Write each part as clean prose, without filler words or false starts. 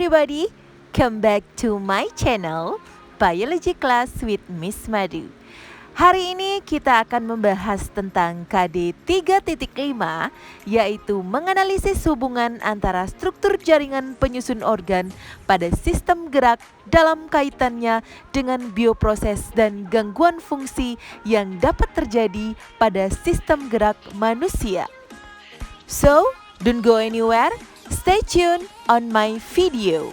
everybody, come back to my channel Biology Class with Miss Madu. Hari ini kita akan membahas tentang KD 3.5, yaitu menganalisis hubungan antara struktur jaringan penyusun organ pada sistem gerak dalam kaitannya dengan bioproses dan gangguan fungsi yang dapat terjadi pada sistem gerak manusia. So, don't go anywhere. Stay tuned on my video.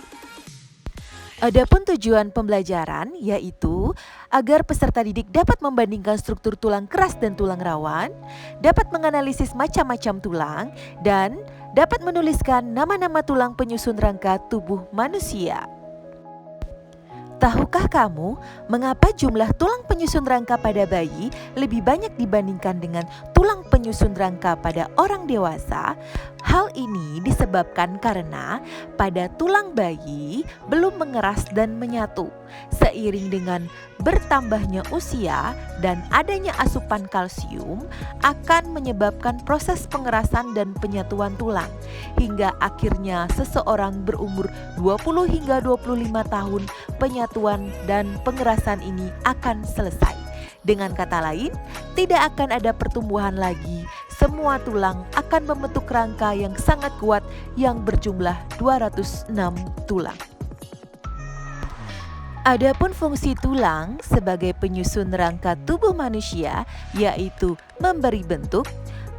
Adapun tujuan pembelajaran yaitu agar peserta didik dapat membandingkan struktur tulang keras dan tulang rawan, dapat menganalisis macam-macam tulang, dan dapat menuliskan nama-nama tulang penyusun rangka tubuh manusia. Tahukah kamu mengapa jumlah tulang penyusun rangka pada bayi lebih banyak dibandingkan dengan tulang penyusun rangka pada orang dewasa? Hal ini disebabkan karena pada tulang bayi belum mengeras dan menyatu. Seiring dengan bertambahnya usia dan adanya asupan kalsium akan menyebabkan proses pengerasan dan penyatuan tulang. Hingga akhirnya seseorang berumur 20 hingga 25 tahun penyatuan dan pengerasan ini akan selesai. Dengan kata lain, tidak akan ada pertumbuhan lagi. Semua tulang akan membentuk rangka yang sangat kuat yang berjumlah 206 tulang. Adapun fungsi tulang sebagai penyusun rangka tubuh manusia yaitu memberi bentuk,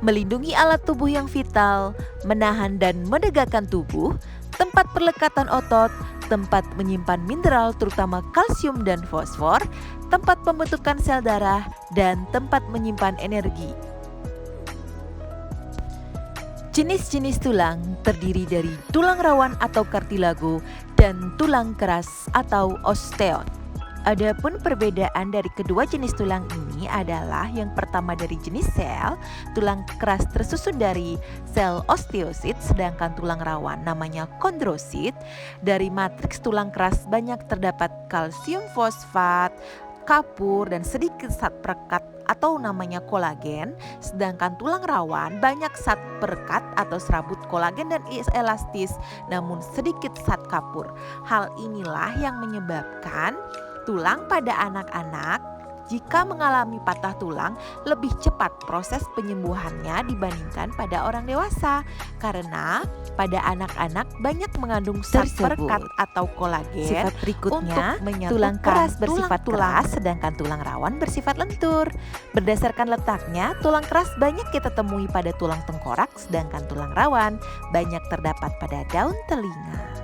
melindungi alat tubuh yang vital, menahan dan menegakkan tubuh, tempat perlekatan otot, tempat menyimpan mineral terutama kalsium dan fosfor, tempat pembentukan sel darah, dan tempat menyimpan energi. Jenis-jenis tulang terdiri dari tulang rawan atau kartilago dan tulang keras atau osteon. Adapun perbedaan dari kedua jenis tulang ini adalah yang pertama dari jenis sel, tulang keras tersusun dari sel osteosit, sedangkan tulang rawan namanya kondrosit. Dari matriks tulang keras banyak terdapat kalsium fosfat, kapur, dan sedikit zat perekat atau namanya kolagen, sedangkan tulang rawan banyak zat perekat atau serabut kolagen dan elastis, namun sedikit zat kapur. Hal inilah yang menyebabkan tulang pada anak-anak jika mengalami patah tulang lebih cepat proses penyembuhannya dibandingkan pada orang dewasa, karena pada anak-anak banyak mengandung zat perekat atau kolagen. Sifat berikutnya, tulang keras bersifat keras sedangkan tulang rawan bersifat lentur. Berdasarkan letaknya, tulang keras banyak kita temui pada tulang tengkorak, sedangkan tulang rawan banyak terdapat pada daun telinga.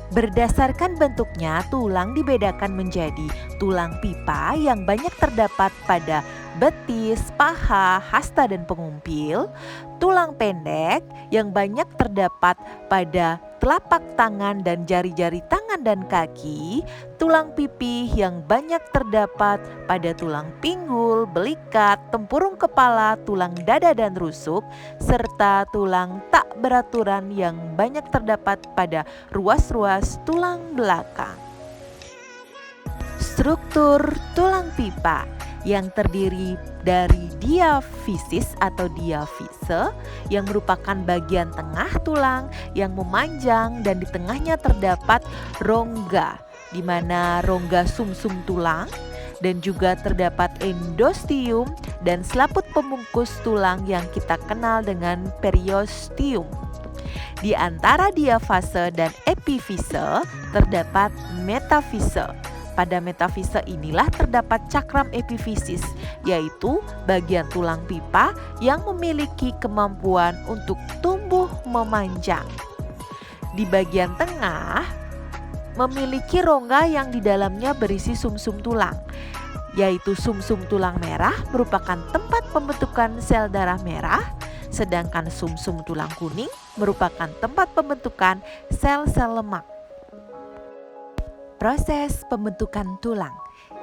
Berdasarkan bentuknya, tulang dibedakan menjadi tulang pipa yang banyak terdapat pada betis, paha, hasta, dan pengumpil, tulang pendek yang banyak terdapat pada telapak tangan dan jari-jari tangan dan kaki, tulang pipih yang banyak terdapat pada tulang pinggul, belikat, tempurung kepala, tulang dada dan rusuk, serta tulang tak beraturan yang banyak terdapat pada ruas-ruas tulang belakang. Struktur tulang pipa yang terdiri dari diafisis atau diafise yang merupakan bagian tengah tulang yang memanjang dan di tengahnya terdapat rongga, di mana rongga sumsum tulang, dan juga terdapat endosteum dan selaput pembungkus tulang yang kita kenal dengan periosteum. Di antara diafase dan epifise terdapat metafise. Pada metafise inilah terdapat cakram epifisis, yaitu bagian tulang pipa yang memiliki kemampuan untuk tumbuh memanjang. Di bagian tengah memiliki rongga yang di dalamnya berisi sumsum tulang, yaitu sumsum tulang merah merupakan tempat pembentukan sel darah merah, sedangkan sumsum tulang kuning merupakan tempat pembentukan sel-sel lemak. Proses pembentukan tulang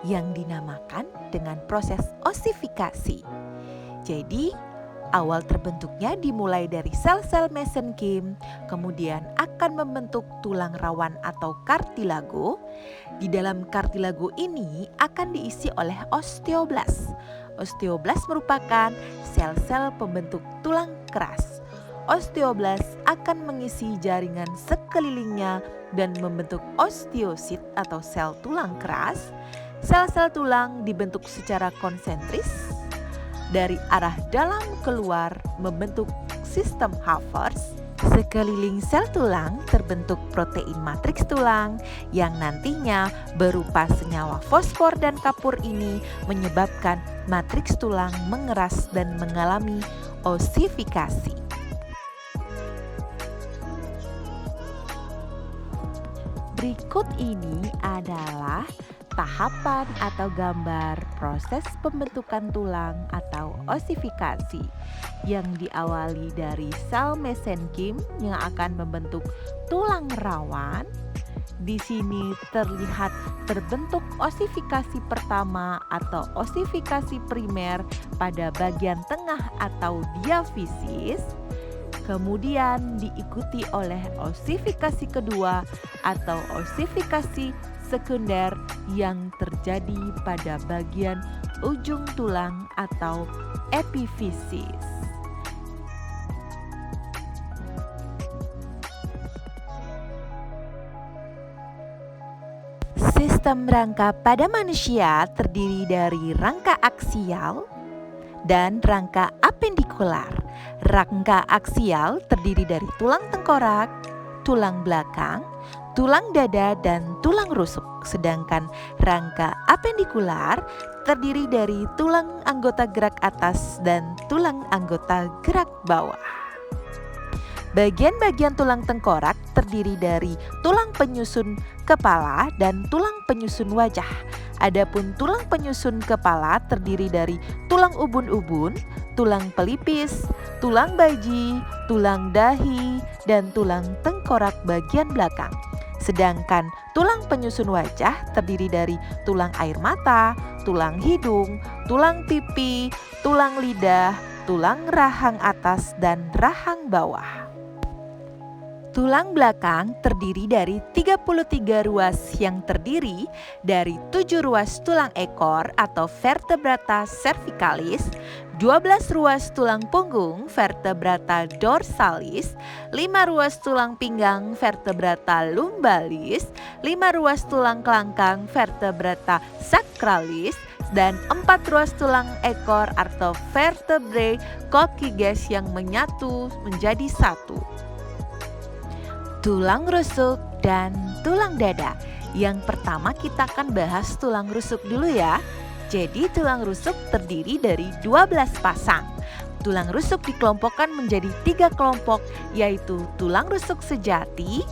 yang dinamakan dengan proses osifikasi. Jadi, awal terbentuknya dimulai dari sel-sel mesenkim, kemudian akan membentuk tulang rawan atau kartilago. Di dalam kartilago ini akan diisi oleh osteoblas. Osteoblas merupakan sel-sel pembentuk tulang keras. osteoblast akan mengisi jaringan sekelilingnya dan membentuk osteosit atau sel tulang keras. Sel-sel tulang dibentuk secara konsentris dari arah dalam keluar membentuk sistem Havertz. Sekeliling sel tulang terbentuk protein matriks tulang yang nantinya berupa senyawa fosfor dan kapur. Ini menyebabkan matriks tulang mengeras dan mengalami osifikasi. Berikut ini adalah tahapan atau gambar proses pembentukan tulang atau osifikasi yang diawali dari sel mesenkim yang akan membentuk tulang rawan. Di sini terlihat terbentuk osifikasi pertama atau osifikasi primer pada bagian tengah atau diafisis. Kemudian diikuti oleh osifikasi kedua atau osifikasi sekunder yang terjadi pada bagian ujung tulang atau epifisis. Sistem rangka pada manusia terdiri dari rangka aksial dan rangka apendikular. Rangka aksial terdiri dari tulang tengkorak, tulang belakang, tulang dada, dan tulang rusuk. Sedangkan rangka apendikular terdiri dari tulang anggota gerak atas dan tulang anggota gerak bawah. Bagian-bagian tulang tengkorak terdiri dari tulang penyusun kepala dan tulang penyusun wajah. Adapun tulang penyusun kepala terdiri dari tulang ubun-ubun, tulang pelipis, tulang baji, tulang dahi, dan tulang tengkorak bagian belakang. Sedangkan tulang penyusun wajah terdiri dari tulang air mata, tulang hidung, tulang pipi, tulang lidah, tulang rahang atas, dan rahang bawah. Tulang belakang terdiri dari 33 ruas yang terdiri dari 7 ruas tulang ekor atau vertebrata cervicalis, 12 ruas tulang punggung vertebrata dorsalis, 5 ruas tulang pinggang vertebrata lumbalis, 5 ruas tulang kelangkang vertebrata sacralis, dan 4 ruas tulang ekor atau vertebrae coccyges yang menyatu menjadi satu. Tulang rusuk dan tulang dada. Yang pertama kita akan bahas tulang rusuk dulu ya. Jadi tulang rusuk terdiri dari 12 pasang. Tulang rusuk dikelompokkan menjadi 3 kelompok, yaitu tulang rusuk sejati,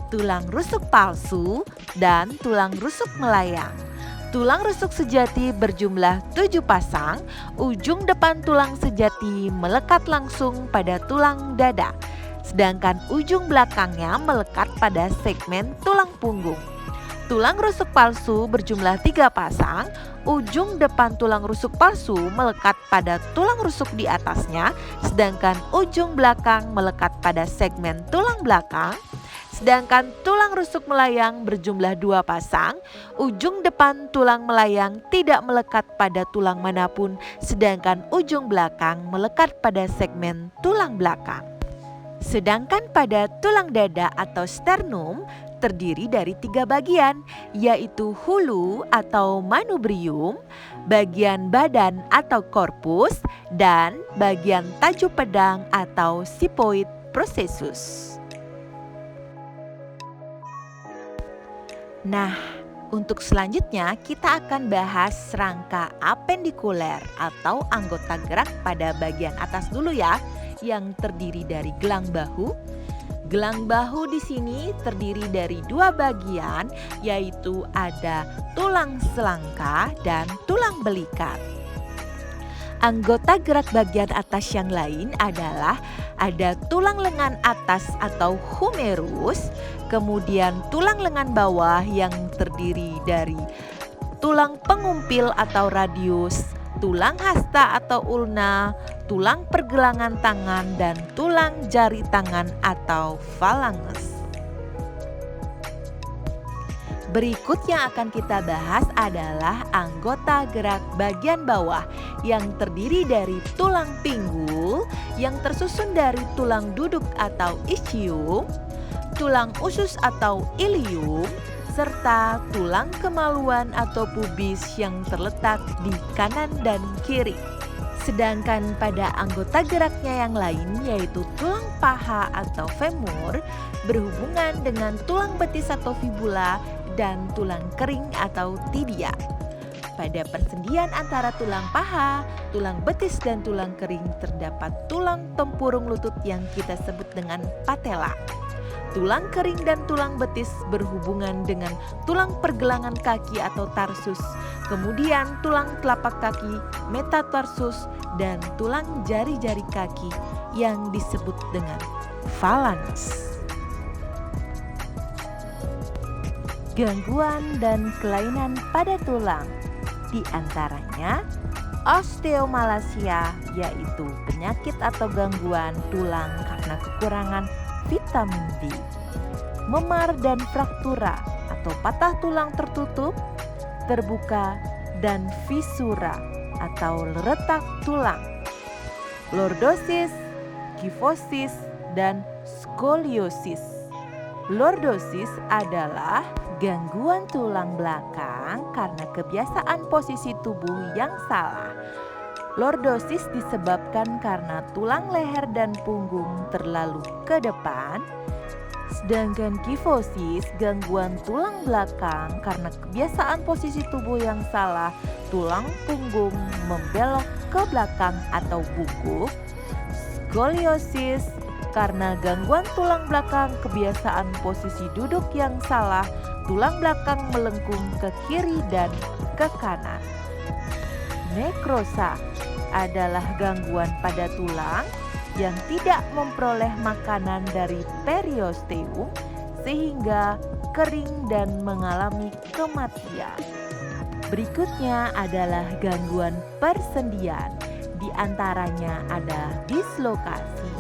tulang rusuk palsu, dan tulang rusuk melayang. Tulang rusuk sejati berjumlah 7 pasang. Ujung depan tulang sejati melekat langsung pada tulang dada, sedangkan ujung belakangnya melekat pada segmen tulang punggung. Tulang rusuk palsu berjumlah 3 pasang. Ujung depan tulang rusuk palsu melekat pada tulang rusuk di atasnya, sedangkan ujung belakang melekat pada segmen tulang belakang. Sedangkan tulang rusuk melayang berjumlah 2 pasang. Ujung depan tulang melayang tidak melekat pada tulang manapun, sedangkan ujung belakang melekat pada segmen tulang belakang. Sedangkan pada tulang dada atau sternum terdiri dari 3 bagian, yaitu hulu atau manubrium, bagian badan atau korpus, dan bagian tajuk pedang atau sipoid processus. Nah, untuk selanjutnya kita akan bahas rangka apendikuler atau anggota gerak pada bagian atas dulu ya, yang terdiri dari gelang bahu. Gelang bahu di sini terdiri dari 2 bagian, yaitu ada tulang selangka dan tulang belikat. Anggota gerak bagian atas yang lain adalah ada tulang lengan atas atau humerus, kemudian tulang lengan bawah yang terdiri dari tulang pengumpil atau radius, tulang hasta atau ulna, tulang pergelangan tangan, dan tulang jari tangan atau phalanges. Berikut yang akan kita bahas adalah anggota gerak bagian bawah yang terdiri dari tulang pinggul yang tersusun dari tulang duduk atau ischium, tulang usus atau ilium, serta tulang kemaluan atau pubis yang terletak di kanan dan kiri. Sedangkan pada anggota geraknya yang lain yaitu tulang paha atau femur berhubungan dengan tulang betis atau fibula dan tulang kering atau tibia. Pada persendian antara tulang paha, tulang betis dan tulang kering terdapat tulang tempurung lutut yang kita sebut dengan patella. Tulang kering dan tulang betis berhubungan dengan tulang pergelangan kaki atau tarsus, kemudian tulang telapak kaki, metatarsus, dan tulang jari-jari kaki yang disebut dengan phalanx. Gangguan dan kelainan pada tulang, di antaranya osteomalacia, yaitu penyakit atau gangguan tulang karena kekurangan vitamin D. Memar dan fraktura atau patah tulang tertutup, terbuka, dan fisura atau retak tulang. Lordosis, kifosis, dan skoliosis. Lordosis adalah gangguan tulang belakang karena kebiasaan posisi tubuh yang salah. Lordosis disebabkan karena tulang leher dan punggung terlalu ke depan, sedangkan kifosis gangguan tulang belakang karena kebiasaan posisi tubuh yang salah, tulang punggung membelok ke belakang atau bungkuk. Skoliosis karena gangguan tulang belakang kebiasaan posisi duduk yang salah, tulang belakang melengkung ke kiri dan ke kanan. Nekrosa adalah gangguan pada tulang yang tidak memperoleh makanan dari periosteum sehingga kering dan mengalami kematian. Berikutnya adalah gangguan persendian. Di antaranya ada dislokasi,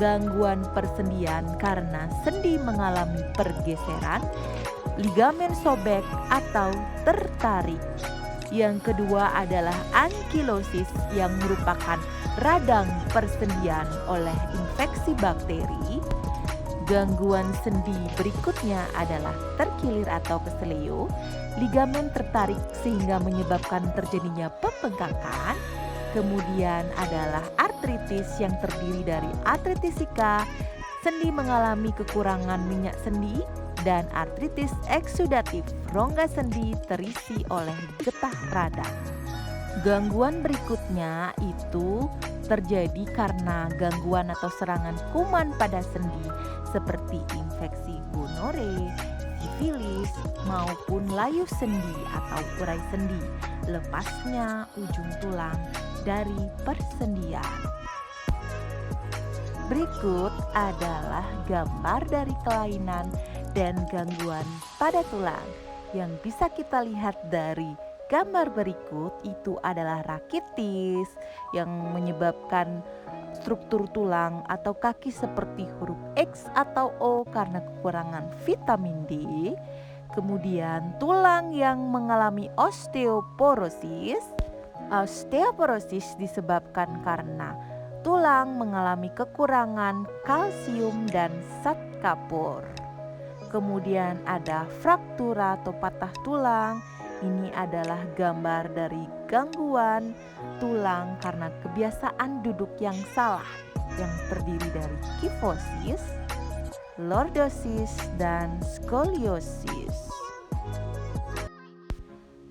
gangguan persendian karena sendi mengalami pergeseran, ligamen sobek atau tertarik. Yang kedua adalah ankilosis yang merupakan radang persendian oleh infeksi bakteri. Gangguan sendi berikutnya adalah terkilir atau keseleo, ligamen tertarik sehingga menyebabkan terjadinya pembengkakan. Kemudian adalah artritis yang terdiri dari artritisika, sendi mengalami kekurangan minyak sendi, dan artritis eksudatif, rongga sendi terisi oleh getah radang. Gangguan berikutnya itu terjadi karena gangguan atau serangan kuman pada sendi seperti infeksi gonore, sifilis, maupun layu sendi atau urai sendi, lepasnya ujung tulang dari persendian. Berikut adalah gambar dari kelainan dan gangguan pada tulang yang bisa kita lihat dari gambar berikut. Itu adalah rakitis yang menyebabkan struktur tulang atau kaki seperti huruf X atau O karena kekurangan vitamin D. Kemudian tulang yang mengalami osteoporosis. Osteoporosis disebabkan karena tulang mengalami kekurangan kalsium dan zat kapur. Kemudian ada fraktura atau patah tulang. Ini adalah gambar dari gangguan tulang karena kebiasaan duduk yang salah yang terdiri dari kifosis, lordosis, dan skoliosis.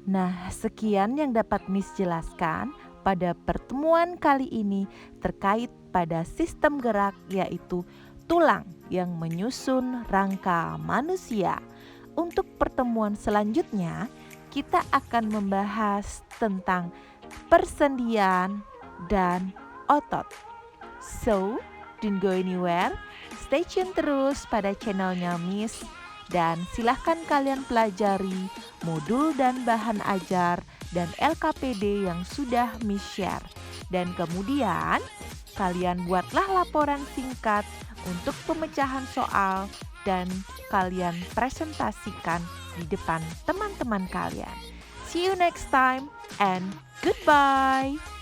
Nah, sekian yang dapat Miss jelaskan pada pertemuan kali ini terkait pada sistem gerak, yaitu tulang yang menyusun rangka manusia. Untuk pertemuan selanjutnya, kita akan membahas tentang persendian dan otot. So, don't go anywhere, stay tune terus pada channelnya Miss. Dan silahkan kalian pelajari modul dan bahan ajar dan LKPD yang sudah Miss share. Dan kemudian kalian buatlah laporan singkat untuk pemecahan soal dan kalian presentasikan di depan teman-teman kalian. See you next time and goodbye.